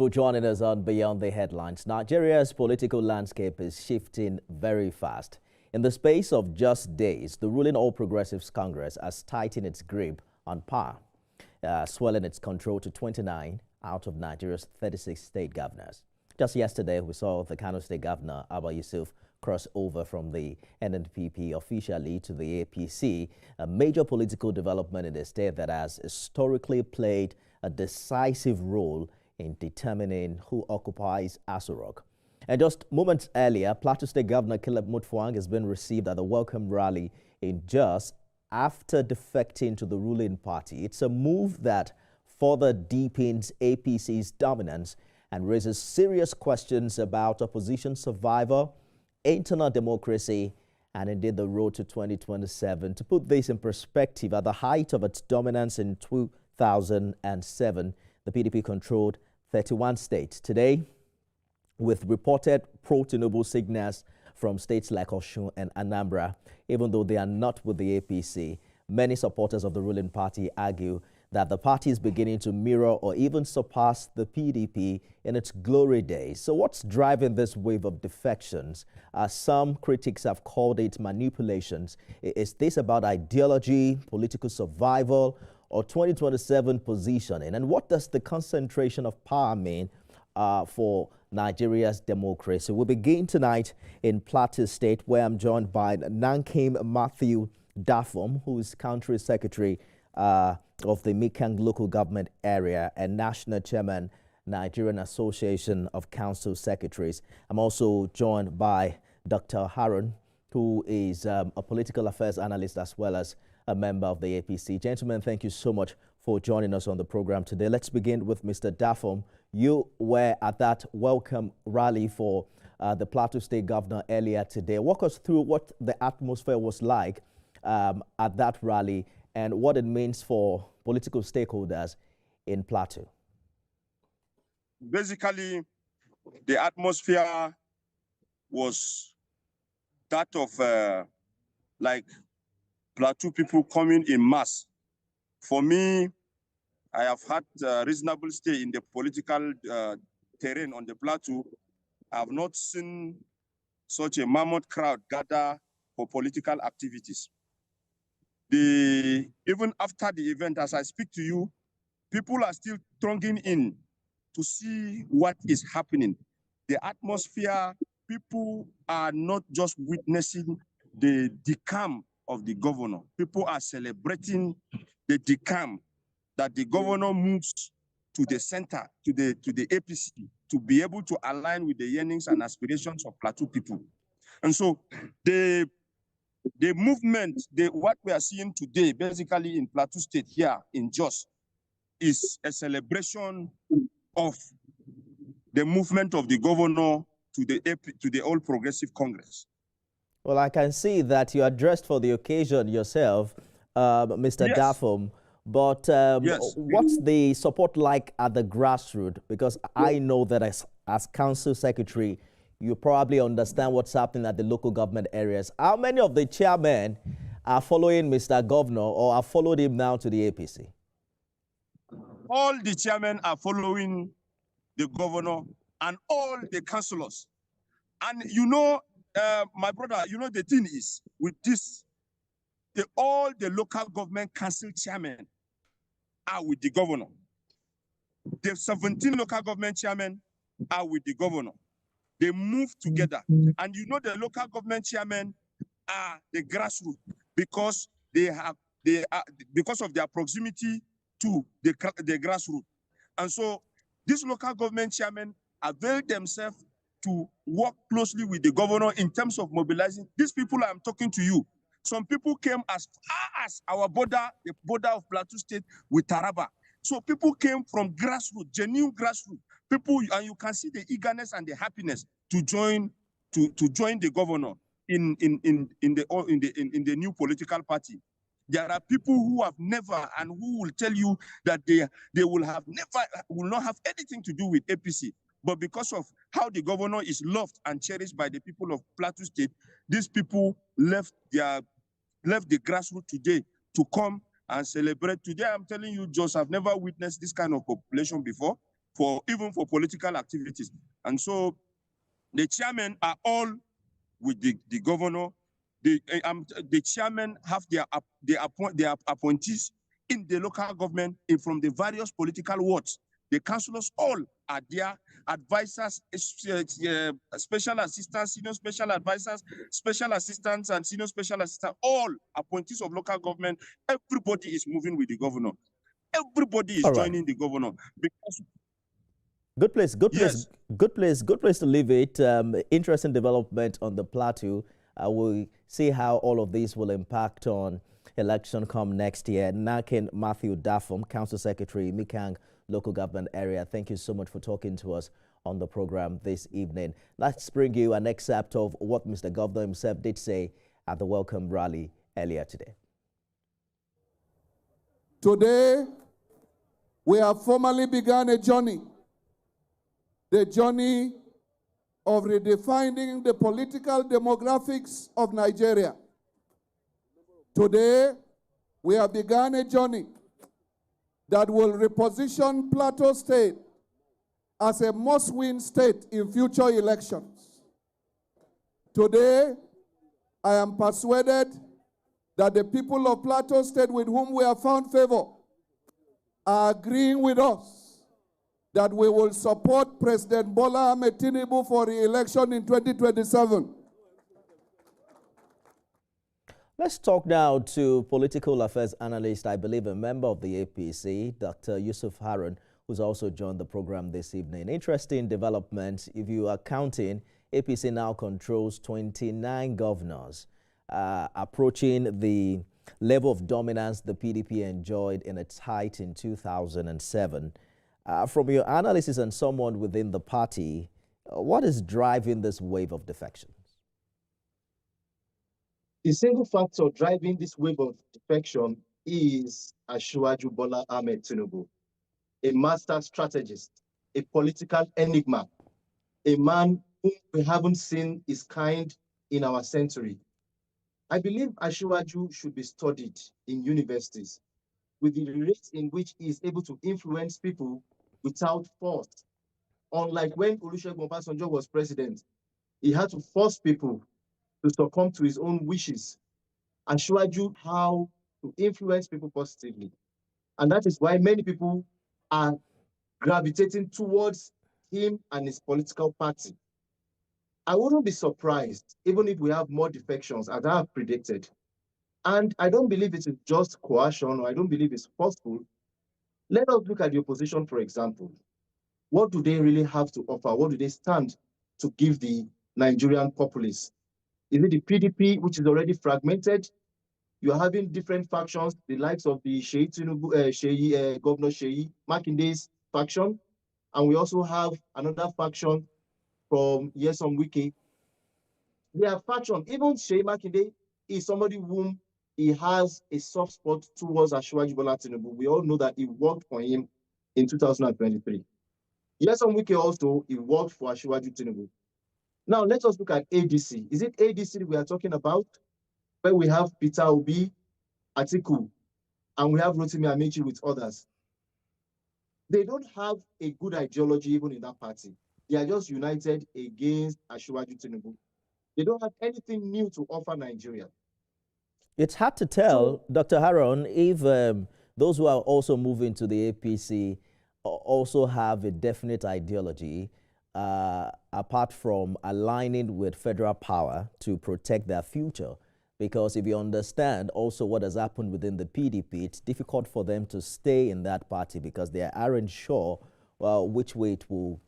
For joining us on Beyond the Headlines, Nigeria's political landscape is shifting very fast. In the space of just days, the ruling All Progressives Congress has tightened its grip on power, swelling its control to 29 out of Nigeria's 36 state governors. Just yesterday, we saw the Kano State Governor, Abba Yusuf, cross over from the NNPP officially to the APC, a major political development in the state that has historically played a decisive role in determining who occupies Aso Rock. And just moments earlier, Plateau State Governor Caleb Mutfwang has been received at the welcome rally in Jos after defecting to the ruling party. It's a move that further deepens APC's dominance and raises serious questions about opposition survival, internal democracy, and indeed the road to 2027. To put this in perspective, at the height of its dominance in 2007, the PDP controlled 31 states. Today, with reported pro-Tinubu signals from states like Osun and Anambra, even though they are not with the APC, many supporters of the ruling party argue that the party is beginning to mirror or even surpass the PDP in its glory days. So what's driving this wave of defections? Some critics have called it manipulations. Is this about ideology, political survival, or 2027 positioning? And what does the concentration of power mean for Nigeria's democracy? We begin tonight in Plateau State, where I'm joined by Nankim Matthew Dafom, who is Country Secretary of the Mikang Local Government Area and National Chairman, Nigerian Association of Council Secretaries. I'm also joined by Dr. Harun, who is a political affairs analyst as well as a member of the APC. Gentlemen, thank you so much for joining us on the program today. Let's begin with Mr. Dafom. You were at that welcome rally for the Plateau State Governor earlier today. Walk us through what the atmosphere was like at that rally and what it means for political stakeholders in Plateau. Basically, the atmosphere was that of like Plateau people coming in mass. For me, I have had a reasonable stay in the political terrain on the Plateau. I have not seen such a mammoth crowd gather for political activities. Even after the event, as I speak to you, people are still thronging in to see what is happening. The atmosphere, people are not just witnessing the decamp of the governor. People are celebrating the decamp that the governor moves to the center, to the APC, to be able to align with the yearnings and aspirations of Plateau people. And so the movement, what we are seeing today, basically in Plateau State here in Jos, is a celebration of the movement of the governor to the All Progressive Congress. Well, I can see that you are dressed for the occasion yourself, Mr. Yes. Dafom. But Yes. What's the support like at the grassroots? Because I know that as council secretary, you probably understand what's happening at the local government areas. How many of the chairmen are following Mr. Governor or have followed him now to the APC? All the chairmen are following the governor and all the councillors. And you know, my brother, you know, the thing is with this, all the local government council chairmen are with the governor. The 17 local government chairmen are with the governor. They move together. And you know, the local government chairmen are the grassroots because because of their proximity to the grassroots. And so these local government chairmen avail themselves to work closely with the governor in terms of mobilizing. These people I'm talking to you, some people came as far as our border, the border of Plateau State with Taraba. So people came from grassroots, genuine grassroots. People, and you can see the eagerness and the happiness to join the governor in the new political party. There are people who have never and who will tell you that they will not have anything to do with APC. But because of how the governor is loved and cherished by the people of Plateau State, these people left the grassroots today to come and celebrate. Today, I'm telling you, Joseph, I've never witnessed this kind of population before. even for political activities. And so the chairmen are all with the governor. The chairmen have their appointees in the local government and from the various political wards. The councillors all are there, advisors, special assistants, senior special advisors, special assistants, and senior special assistants, all appointees of local government. Everybody is moving with the governor. Everybody is joining the governor because good place yes. good place to leave it. Interesting development on the Plateau. We'll see how all of this will impact on election come next year. Nakin Matthew Daffum, Council Secretary, Mikang Local Government Area, thank you so much for talking to us on the program this evening. Let's bring you an excerpt of what Mr. Governor himself did say at the welcome rally earlier today. Today, we have formally begun a journey, the journey of redefining the political demographics of Nigeria. Today, we have begun a journey that will reposition Plateau State as a must-win state in future elections. Today, I am persuaded that the people of Plateau State with whom we have found favor are agreeing with us that we will support President Bola Ahmed Tinubu for re-election in 2027. Let's talk now to political affairs analyst, I believe a member of the APC, Dr. Yusuf Harun, who's also joined the program this evening. Interesting development. If you are counting, APC now controls 29 governors, approaching the level of dominance the PDP enjoyed in its height in 2007. From your analysis and someone within the party, what is driving this wave of defections? The single factor driving this wave of defection is Asiwaju Bola Ahmed Tinubu, a master strategist, a political enigma, a man whom we haven't seen his kind in our century. I believe Asiwaju should be studied in universities with the rate in which he is able to influence people without force. Unlike when Olusegun Obasanjo was president, he had to force people to succumb to his own wishes. Asiwaju how to influence people positively. And that is why many people are gravitating towards him and his political party. I wouldn't be surprised, even if we have more defections, as I have predicted. And I don't believe it is just coercion, or I don't believe it's forceful. Let us look at the opposition, for example. What do they really have to offer? What do they stand to give the Nigerian populace? Is it the PDP, which is already fragmented? You are having different factions, the likes of the Governor Sheyi Makinde's faction, and we also have another faction from Nyesom Wike. Their faction, even Sheyi Makinde is somebody whom he has a soft spot towards Asiwaju Bola Tinubu. We all know that he worked for him in 2023. Nyesom Wike also, he worked for Asiwaju Tinubu. Now, let us look at ADC. Is it ADC we are talking about? Where we have Peter Obi, Atiku, and we have Rotimi Amechi with others. They don't have a good ideology even in that party. They are just united against Asiwaju Tinubu. They don't have anything new to offer Nigeria. It's hard to tell, Dr. Harun, if those who are also moving to the APC also have a definite ideology, apart from aligning with federal power to protect their future. Because if you understand also what has happened within the PDP, it's difficult for them to stay in that party because they aren't sure which way it will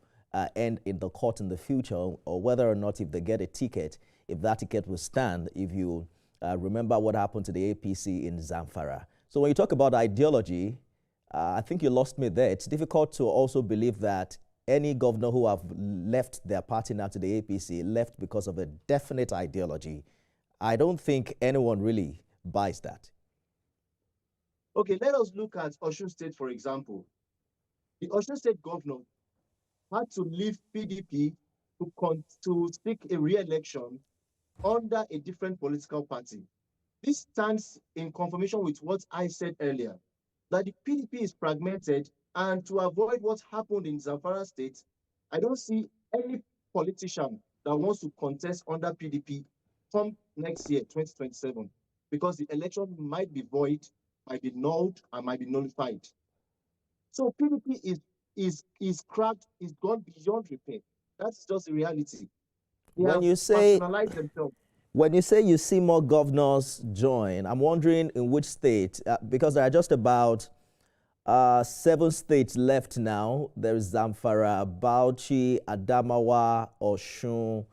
end in the court in the future, or whether or not if they get a ticket, if that ticket will stand, if you remember what happened to the APC in Zamfara. So when you talk about ideology, I think you lost me there. It's difficult to also believe that any governor who have left their party now to the APC left because of a definite ideology. I don't think anyone really buys that. Okay, let us look at Osun State, for example. The Osun State governor had to leave PDP to seek a re-election under a different political party. This stands in confirmation with what I said earlier, that the PDP is fragmented And to avoid what happened in Zamfara State, I don't see any politician that wants to contest under PDP come next year, 2027, because the election might be void, might be nulled, and might be nullified. So PDP is cracked, is gone beyond repair. That's just the reality. They When have you say personalized themselves. When you say you see more governors join, I'm wondering in which state, because there are just about 7 states left now. There is Zamfara, Bauchi, Adamawa, Oshun,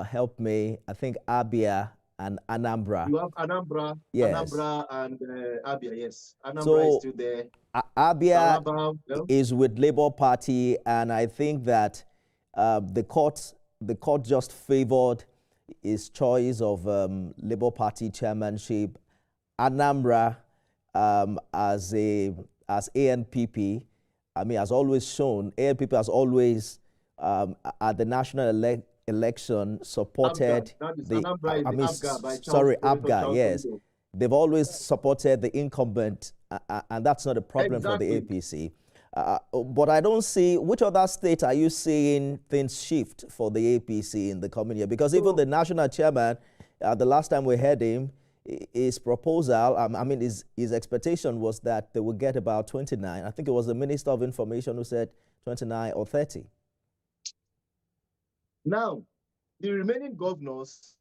help me, I think Abia and Anambra. You have Anambra, Yes. Anambra and Abia, yes. Anambra is So still there. Abia Taraba, well, is with Labour Party, and I think that the court just favored his choice of Labour Party chairmanship. Anambra as ANPP, I mean, has always shown, ANPP has always at the national election supported ABGA, yes. They've always supported the incumbent, and that's not a problem for the APC. But I don't see, which other state are you seeing things shift for the APC in the coming year? Because even the national chairman, the last time we heard him, his proposal, I mean, his expectation was that they would get about 29. I think it was the Minister of Information who said 29 or 30. Now, the remaining governors,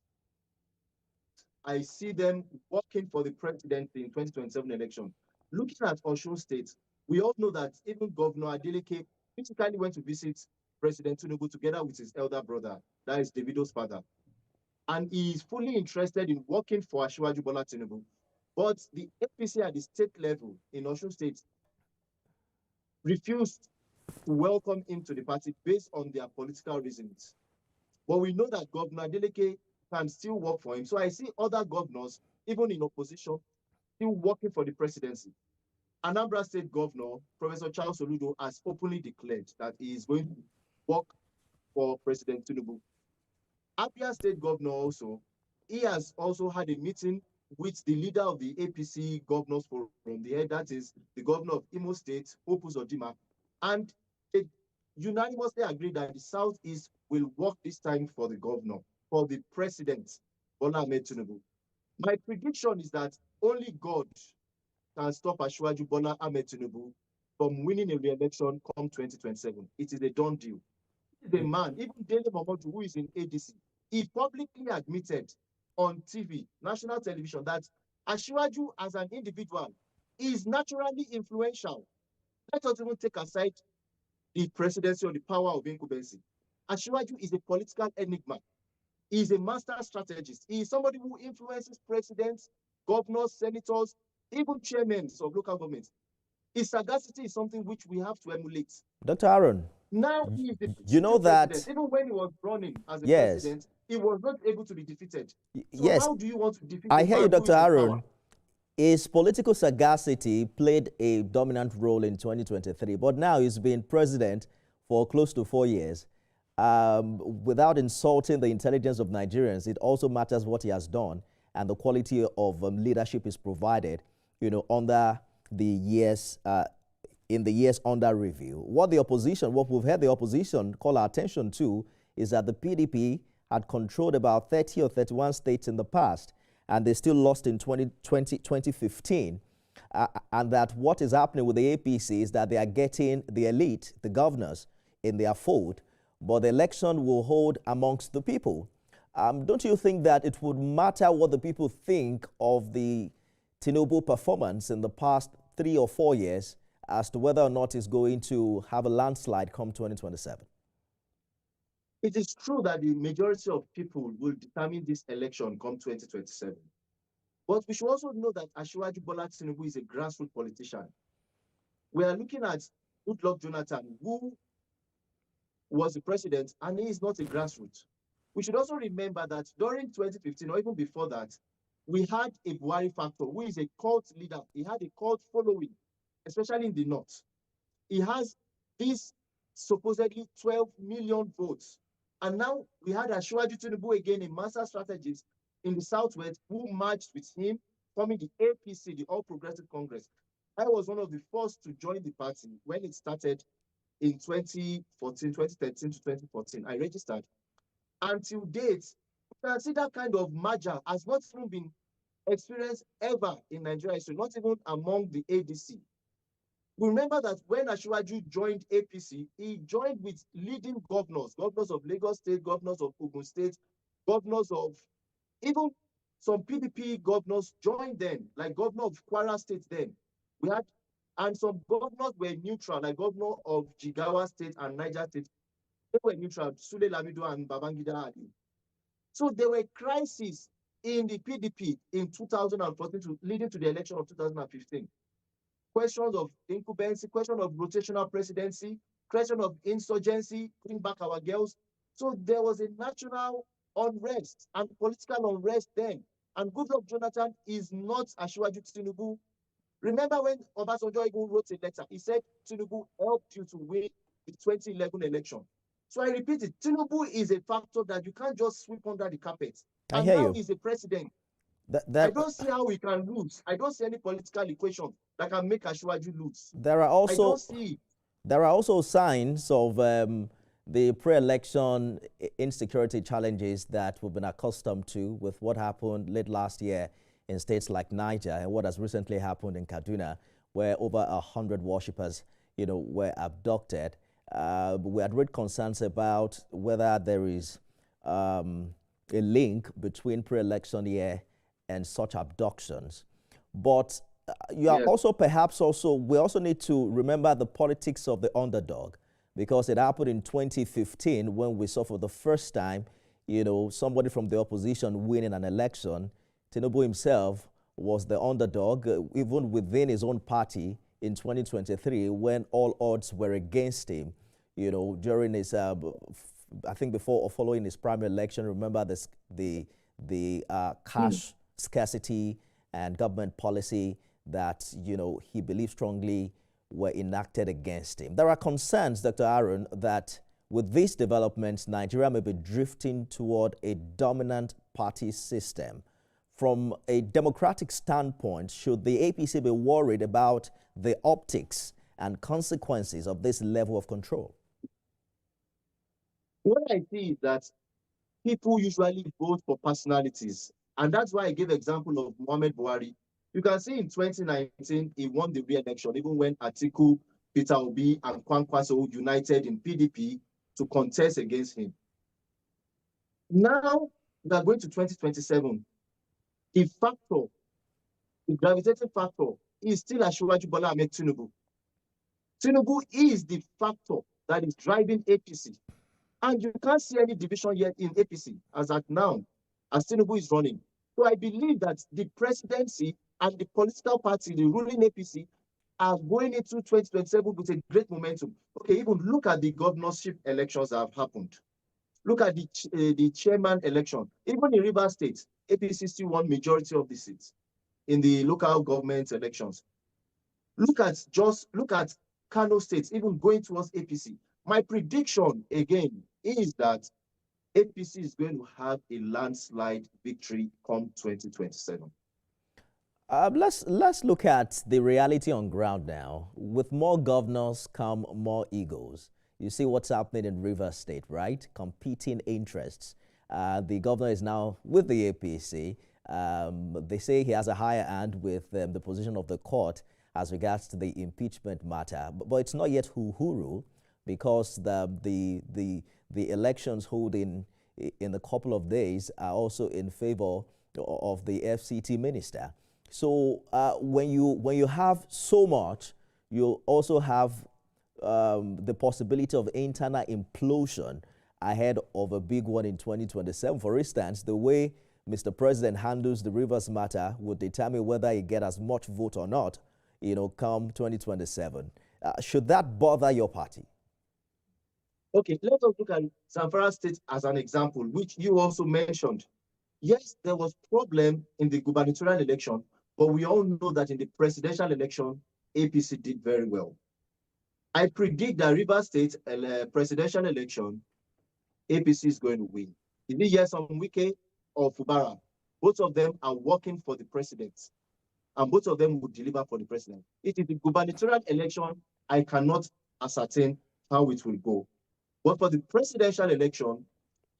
I see them working for the presidency in 2027 election. Looking at Osun State, we all know that even Governor Adeleke physically went to visit President Tinubu together with his elder brother, that is Davido's father. And he is fully interested in working for Asiwaju Bola Tinubu. But the APC at the state level in Osun State refused to welcome him to the party based on their political reasons. But we know that Governor Adeleke can still work for him. So I see other governors, even in opposition, still working for the presidency. Anambra State Governor, Professor Charles Oludo, has openly declared that he is going to work for President Tinubu. Abia State Governor also, he has also had a meeting with the leader of the APC Governors Forum, that is the governor of Imo State, Opus Odima, and they unanimously agreed that the Southeast will work this time for the governor, for the president, Bola Ahmed Tinubu. My prediction is that only God can stop Asiwaju Bola Ahmed Tinubu from winning a re-election come 2027. It is a done deal. The man, even Dele Momodu, who is in ADC, he publicly admitted on TV, national television, that Asiwaju as an individual is naturally influential. Let us even take aside the presidency or the power of incumbency. Asiwaju is a political enigma. He is a master strategist. He is somebody who influences presidents, governors, senators, even chairmen of local governments. His sagacity is something which we have to emulate. Dr. Aaron, now he is the you know that president. Even when he was running as a president, he was not able to be defeated. So how do you want to defeat? I hear you, Dr. Aaron. His political sagacity played a dominant role in 2023, but now he's been president for close to 4 years. Without insulting the intelligence of Nigerians, it also matters what he has done and the quality of leadership is provided, you know, under the years, in the years under review. What we've heard the opposition call our attention to is that the PDP had controlled about 30 or 31 states in the past, and they still lost in 2015. And that what is happening with the APC is that they are getting the elite, the governors, in their fold, but the election will hold amongst the people. Don't you think that it would matter what the people think of the Tinubu performance in the past 3 or 4 years as to whether or not it's going to have a landslide come 2027? It is true that the majority of people will determine this election come 2027. But we should also know that Asiwaju Bola Tinubu is a grassroots politician. We are looking at Goodluck Jonathan, who was the president, and he is not a grassroots. We should also remember that during 2015, or even before that, we had a Buhari factor, who is a cult leader. He had a cult following, especially in the north. He has these supposedly 12 million votes. And now we had Asiwaju Tinubu again, a master strategist in the southwest, who merged with him, forming the APC, the All Progressive Congress. I was one of the first to join the party when it started in 2013 to 2014. I registered. Until date, you can see that kind of merger has not even been experienced ever in Nigeria history, not even among the ADC. We remember that when Asiwaju joined APC, he joined with leading governors of Lagos State, governors of Ogun State, governors of even some PDP governors joined them, like governor of Kwara State then. We had, and some governors were neutral, like governor of Jigawa State and Niger State. They were neutral, Sule Lamido and Babangida Ali. So there were crises in the PDP in 2014 leading to the election of 2015. Questions of incumbency, question of rotational presidency, question of insurgency, bring back our girls. So there was a national unrest and political unrest then. And Goodluck Jonathan is not Asiwaju Tinubu. Remember when Obasanjo even wrote a letter, he said Tinubu helped you to win the 2011 election. So I repeat it, Tinubu is a factor that you can't just sweep under the carpet. And now he's a president. I don't see how we can lose. I don't see any political equation that can make Asiwaju lose. There are also signs of the pre-election insecurity challenges that we've been accustomed to with what happened late last year in states like Niger and what has recently happened in Kaduna, where over 100 worshippers, were abducted. We had read concerns about whether there is a link between pre-election year and such abductions. But we also need to remember the politics of the underdog, because it happened in 2015 when we saw for the first time, somebody from the opposition winning an election. Tinubu himself was the underdog, even within his own party in 2023 when all odds were against him, during his, I think before or following his primary election. Remember this, the cash scarcity and government policy that, he believed strongly were enacted against him. There are concerns, Dr. Aaron, that with these developments, Nigeria may be drifting toward a dominant party system. From a democratic standpoint, should the APC be worried about the optics and consequences of this level of control? What I see is that people usually vote for personalities. And that's why I gave example of Mohamed Buhari. You can see in 2019, he won the re-election, even when Atiku, Peter Obi, and Kwankwaso united in PDP to contest against him. Now, we are going to 2027. The gravitating factor is still Asiwaju Bola Ahmed Tinubu. Tinubu is the factor that is driving APC. And you can't see any division yet in APC as at now, as Tinubu is running. So I believe that the presidency and the political party, the ruling APC, are going into 2027 with a great momentum. Okay, even look at the governorship elections that have happened. Look at the chairman election. Even in Rivers State, APC still won majority of the seats in the local government elections. Look at Kano State, even going towards APC. My prediction again is that APC is going to have a landslide victory come 2027. Let's look at the reality on ground now. With more governors come more egos. You see what's happening in Rivers State, right? Competing interests. The governor is now with the APC. They say he has a higher hand with the position of the court as regards to the impeachment matter. But it's not yet who rule, because the elections holding in a couple of days are also in favor of the FCT minister. So when you have so much, you also have the possibility of internal implosion ahead of a big one in 2027. For instance, the way Mr. President handles the Rivers matter would determine whether he get as much vote or not, come 2027. Should that bother your party? Okay, let us look at Zamfara State as an example, which you also mentioned. Yes, there was problem in the gubernatorial election, but we all know that in the presidential election, APC did very well. I predict that Rivers State presidential election, APC is going to win. Is it Nyesom Wike or Fubara? Both of them are working for the president. and both of them would deliver for the president. It is the gubernatorial election, I cannot ascertain how it will go. But for the presidential election,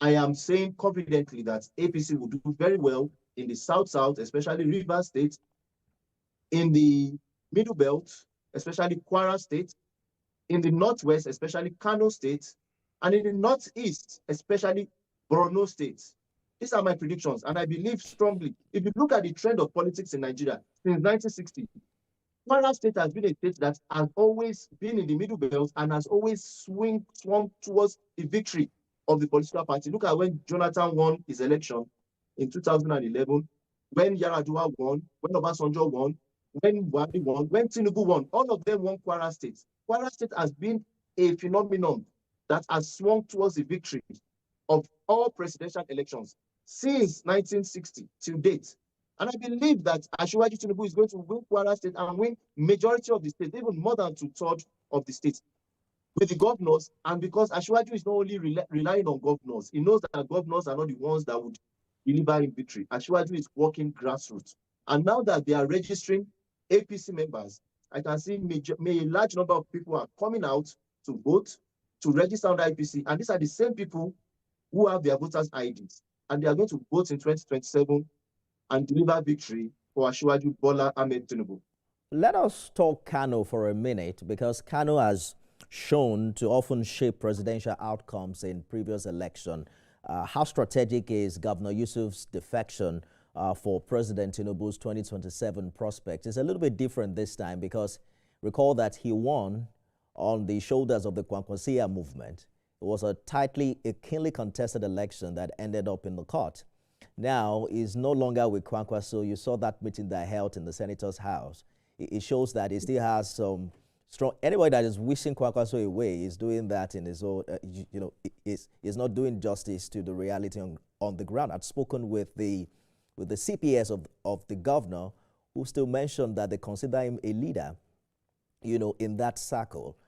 I am saying confidently that APC will do very well in the South-South, especially Rivers State, in the Middle Belt, especially Kwara State, in the Northwest, especially Kano State, and in the Northeast, especially Borno State. These are my predictions, and I believe strongly. If you look at the trend of politics in Nigeria since 1960, Kwara State has been a state that has always been in the Middle Belt and has always swung towards the victory of the political party. Look at when Jonathan won his election in 2011, when Yaradua won, when Obasanjo won, when Buhari won, when Tinubu won. All of them won Kwara State. Kwara State has been a phenomenon that has swung towards the victory of all presidential elections since 1960 till date. And I believe that Asiwaju Tinubu is going to win Kwara State and win majority of the state, even more than 2/3 of the states with the governors. And because Asiwaju is not only relying on governors, he knows that governors are not the ones that would deliver in victory. Asiwaju is working grassroots. And now that they are registering APC members, I can see a large number of people are coming out to vote, to register on the APC. And these are the same people who have their voters' IDs. And they are going to vote in 2027 and deliver victory for Asiwaju Bola Ahmed Tinubu. Let us talk Kano for a minute, because Kano has shown to often shape presidential outcomes in previous election. How strategic is Governor Yusuf's defection for President Tinubu's 2027 prospects? It's a little bit different this time, because recall that he won on the shoulders of the Kwankwasia movement. It was a keenly contested election that ended up in the court. Now is no longer with Kwankwaso. You saw that meeting that held in the senator's house. It shows that he still has some strong. Anybody that is wishing Kwankwaso away is doing that in his own. Is not doing justice to the reality on the ground. I've spoken with the CPS of the governor, who still mentioned that they consider him a leader, in that circle.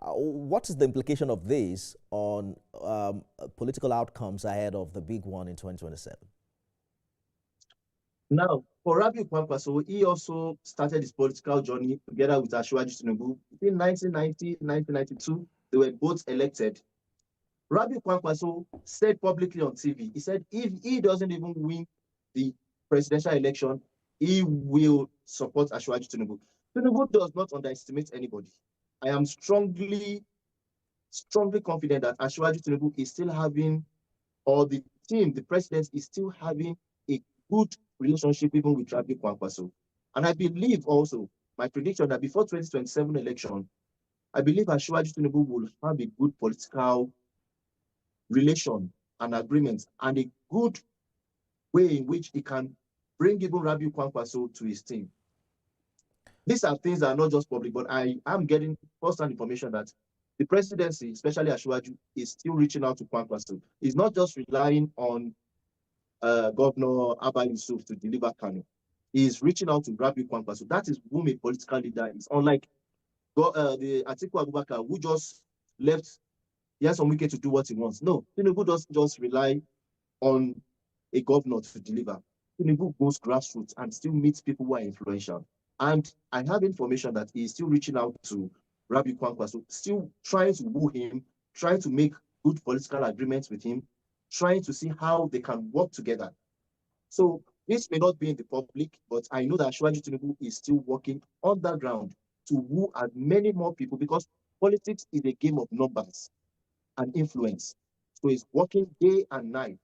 What is the implication of this on political outcomes ahead of the big one in 2027? Now, for Rabiu Kwankwaso, he also started his political journey together with Asiwaju Tinubu. In 1990, 1992, they were both elected. Rabiu Kwankwaso said publicly on TV, he said if he doesn't even win the presidential election, he will support Asiwaju Tinubu. Tinubu does not underestimate anybody. I am strongly confident that Asiwaju Tinubu is still having, or the team, the president is still having a good relationship even with Rabiu Kwankwaso. And I believe also, my prediction that before 2027 election, I believe Asiwaju Tinubu will have a good political relation and agreement, and a good way in which he can bring even Rabiu Kwankwaso to his team. These are things that are not just public, but I am getting first-hand information that the presidency, especially Asiwaju, is still reaching out to Kwankwaso. He's not just relying on Governor Abba Yusuf to deliver Kano. He is reaching out to Rabiu Kwankwaso. That is whom a political leader is. Unlike the Atiku Abubakar, who just left Nyesom Wike to do what he wants. No, Tinubu doesn't just rely on a governor to deliver. Tinubu goes grassroots and still meets people who are influential. And I have information that he is still reaching out to Rabiu Kwankwaso, still trying to woo him, trying to make good political agreements with him, trying to see how they can work together. So this may not be in the public, but I know that Asiwaju Tinubu is still working underground to woo as many more people, because politics is a game of numbers and influence. So he's working day and night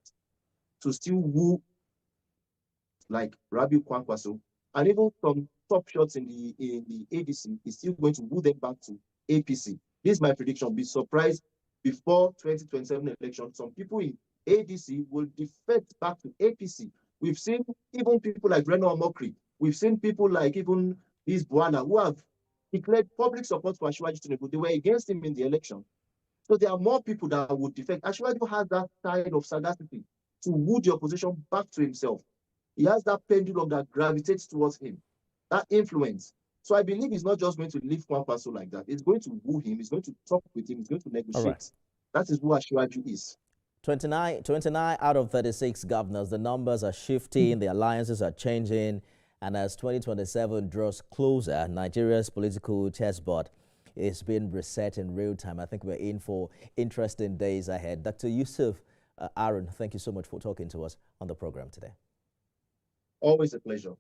to still woo like Rabiu Kwankwaso, and even some top shots in the ADC is still going to woo them back to APC. This is my prediction. Be surprised before 2027 election, some people in ADC will defect back to APC. We've seen even people like Reno Omokri. We've seen people like even these Buana who have declared public support for Asiwaju Tinubu. They were against him in the election. So there are more people that would defect. Asiwaju has that kind of sagacity to woo the opposition back to himself. He has that pendulum that gravitates towards him, that influence. So I believe he's not just going to leave Kwankwaso like that. He's going to woo him. He's going to talk with him. He's going to negotiate. Right. That is who Asiwaju is. 29 out of 36 governors. The numbers are shifting. The alliances are changing. And as 2027 draws closer, Nigeria's political chessboard is being reset in real time. I think we're in for interesting days ahead. Dr. Yusuf Aaron, thank you so much for talking to us on the program today. Always a pleasure.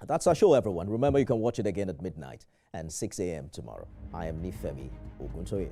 That's our show, everyone. Remember, you can watch it again at midnight and 6 a.m. tomorrow. I am Nifemi Oguntoye.